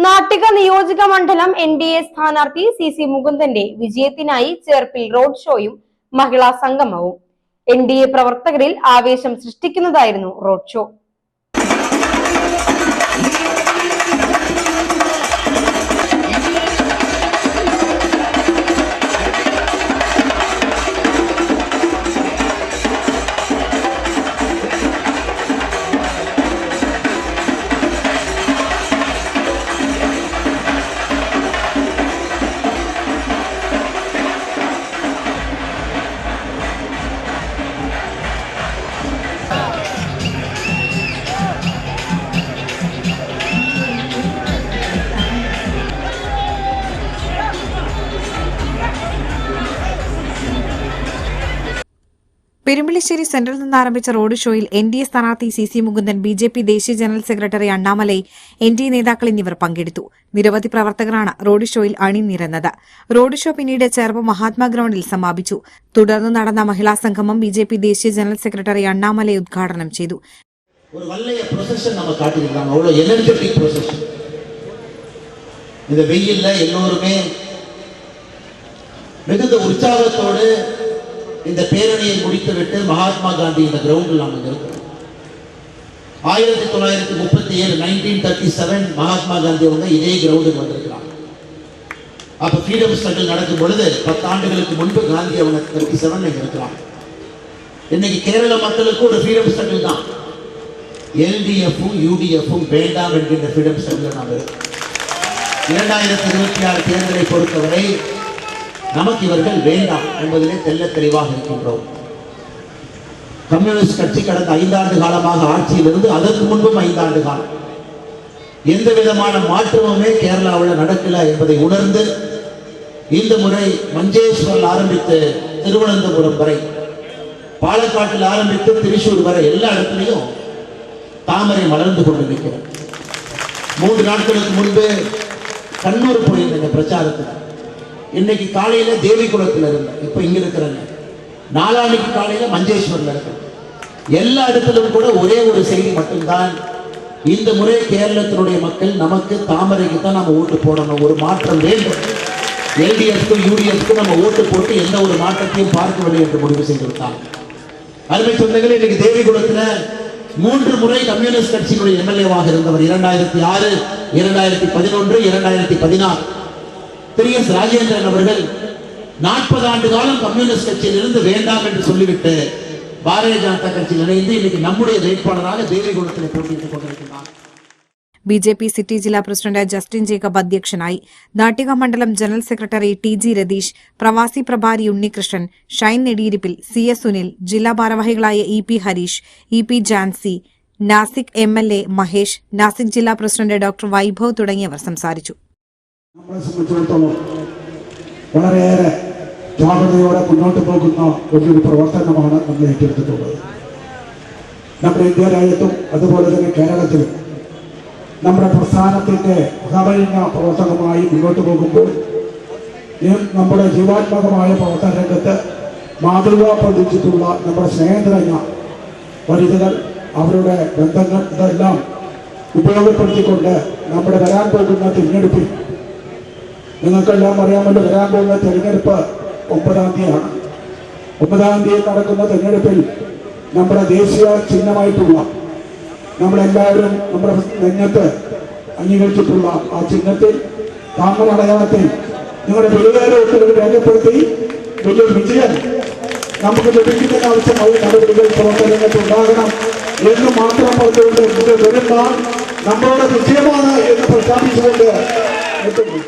നാട്ടിക നിയോജക മണ്ഡലം NDA സ്ഥാനാർത്ഥി CC മുകുന്ദന്റെ വിജയത്തിനായി ചേർപ്പിൽ റോഡ് ഷോയും മഹിളാ സംഗമവും NDA പ്രവർത്തകരിൽ ആവേശം സൃഷ്ടിക്കുന്നതായിരുന്നു റോഡ് ഷോ. പെരുമ്പിളിശ്ശേരി സെന്ററിൽ നിന്ന് ആരംഭിച്ച റോഡ് ഷോയിൽ NDA സ്ഥാനാർത്ഥി CC മുകുന്ദൻ, BJP ദേശീയ ജനറൽ സെക്രട്ടറി അണ്ണാമലൈ, NDA നേതാക്കൾ എന്നിവർ പങ്കെടുത്തു. നിരവധി പ്രവർത്തകരാണ് റോഡ് ഷോയിൽ അണിനിരന്നത്. റോഡ് ഷോ പിന്നീട് ചേർപ്പ് മഹാത്മാ ഗ്രൌണ്ടിൽ സമാപിച്ചു. തുടർന്ന് നടന്ന മഹിളാ സംഗമം BJP ദേശീയ ജനറൽ സെക്രട്ടറി അണ്ണാമലൈ ഉദ്ഘാടനം ചെയ്തു. இந்த பேரணியை முடித்துவிட்டு மகாத்மா காந்தி இந்த கிரவுண்டில் நாம் இருக்கிறோம். 1937 மகாத்மா காந்தி அவங்க இதே கிரவுண்டுக்கு வந்திருக்கிறாங்க. அப்ப ஃப்ரீடம் ஸ்ட்ரகிள் நடக்கும் பொழுது 10 ஆண்டுகளுக்கு முன்பு காந்தி அவங்க 37 இங்க இருக்கிறாங்க. இன்னைக்கு கேரள மக்களுக்கு ஒரு ஃப்ரீடம் ஸ்ட்ரகிள் தான். LDF-உம் UDF-உம் வேண்டாம் என்கின்ற ஃப்ரீடம் ஸ்ட்ரகிள் நாம் இருக்கோம். 2026 தேர்தலை பொறுத்தவரை நமக்கு இவர்கள் வேண்டாம் என்பதிலே தெல்ல தெளிவாக இருக்கின்றோம். கம்யூனிஸ்ட் கட்சி கடந்த 5 ஆண்டு காலமாக ஆட்சியில் இருந்து அதற்கு முன்பும் 5 ஆண்டு காலம் எந்த விதமான மாற்றமுமே கேரளாவில் நடக்கல என்பதை உணர்ந்து இந்த முறை மஞ்சேஸ்வரில் ஆரம்பித்து திருவனந்தபுரம் வரை, பாலக்காட்டில் ஆரம்பித்து திரிசூர் வரை எல்லா இடத்துலையும் தாமரை மலர்ந்து கொண்டு நிற்கிறோம். 3 நாட்களுக்கு முன்பு கண்ணூர் போயிருந்தேங்க பிரச்சாரத்துக்கு. இன்னைக்கு காலையில தேவிகுளத்தில் இருந்தேன், இப்ப இங்க இருக்கிறேங்க. நாளானைக்கு காலையில மஞ்சேஸ்வரில் இருக்கிறேன். எல்லா இடத்திலும் கூட ஒரே ஒரு செய்தி மட்டும்தான், இந்த முறை கேரளத்தினுடைய மக்கள் நமக்கு தாமரைக்கு தான் நம்ம ஓட்டு போடணும், ஒரு மாற்றம் வேண்டும். LDF-க்கும் UDF-க்கும் நம்ம ஓட்டு போட்டு எந்த ஒரு மாற்றத்தையும் பார்க்கவில்லை என்று முடிவு செய்திருந்தாங்க. அருமை சொந்தங்களே, இன்னைக்கு தேவிகுளத்தில் 3 முறை கம்யூனிஸ்ட் கட்சியினுடைய MLA-வாக இருந்தவர். 2006, 2011, 2016 PS ராஜேந்திரன் அவர்கள் 40 ஆண்டு காலம் கம்யூனிஸ்ட் கட்சியில் இருந்து வேண்டாம் என்று சொல்லிவிட்டு பாரதிய ஜனதா கட்சியில் இணைந்து இன்னைக்கு நம்முடைய வேட்பாளராக தேவிகுளத்தில் போட்டியிட்டுக் கொண்டிருக்கிறார். BJP സിറ്റി ജില്ലാ പ്രസിഡന്റ് ജസ്റ്റിൻ ജേക്കബ് അധ്യക്ഷനായി. നാട്ടിക മണ്ഡലം ജനറൽ സെക്രട്ടറി TG രതീഷ്, പ്രവാസി പ്രഭാരി ഉണ്ണികൃഷ്ണൻ, ഷൈൻ നെടിയിരിപ്പിൽ, CS സുനിൽ, ജില്ലാ ഭാരവാഹികളായ EP Harish, EP Jancy, Nashik MLA Mahesh, Nashik ജില്ലാ പ്രസിഡന്റ് ഡോക്ടർ വൈഭവ് തുടങ്ങിയവർ സംസാരിച്ചു. നമ്മളെ സംബന്ധിച്ചിടത്തോളം വളരെയേറെ ജാഗ്രതയോടെ മുന്നോട്ട് പോകുന്ന വലിയൊരു പ്രവർത്തനമാണ് നമ്മൾ ഏറ്റെടുത്തിട്ടുള്ളത്. നമ്മുടെ ഇന്ത്യ രാജ്യത്തും അതുപോലെ തന്നെ കേരളത്തിലും നമ്മുടെ പ്രസ്ഥാനത്തിൻ്റെ കവഴിഞ്ഞ പ്രവർത്തനമായി മുന്നോട്ട് പോകുമ്പോൾ നമ്മുടെ ജീവാത്മകമായ പ്രവർത്തന രംഗത്ത് മാതൃക പ്രതിച്ചിട്ടുള്ള നമ്മുടെ സ്നേഹം വനിതകൾ, അവരുടെ ബന്ധങ്ങൾ, ഇതെല്ലാം ഉപയോഗപ്പെടുത്തിക്കൊണ്ട് നമ്മുടെ വരാൻ പോകുന്ന തിരഞ്ഞെടുപ്പിൽ, നിങ്ങൾക്കെല്ലാം അറിയാമല്ലോ, വരാൻ പോകുന്ന തെരഞ്ഞെടുപ്പ് 9-ാം തീയതിയാണ്. 9-ാം തീയതി നടക്കുന്ന തെരഞ്ഞെടുപ്പിൽ നമ്മുടെ ദേശീയ ചിഹ്നമായിട്ടുള്ള, നമ്മളെല്ലാവരും നമ്മുടെ നെഞ്ഞത്ത് അംഗീകരിച്ചിട്ടുള്ള ആ ചിഹ്നത്തിൽ, താങ്കൾ അടയാളത്തിൽ നിങ്ങളുടെ വെളിവേറെ വോട്ടുകൾ രേഖപ്പെടുത്തി വലിയൊരു വിജയം നമുക്ക് ലഭിക്കുന്നതിന് ആവശ്യമായ നടപടികൾ പ്രവർത്തനങ്ങൾക്ക് ഉണ്ടാകണം എന്ന് മാത്രം പറഞ്ഞുകൊണ്ട് ഇത് വരുന്ന നമ്മളുടെ വിജയമാണ് എന്ന് പ്രഖ്യാപിച്ചുകൊണ്ട് എത്തുന്നു.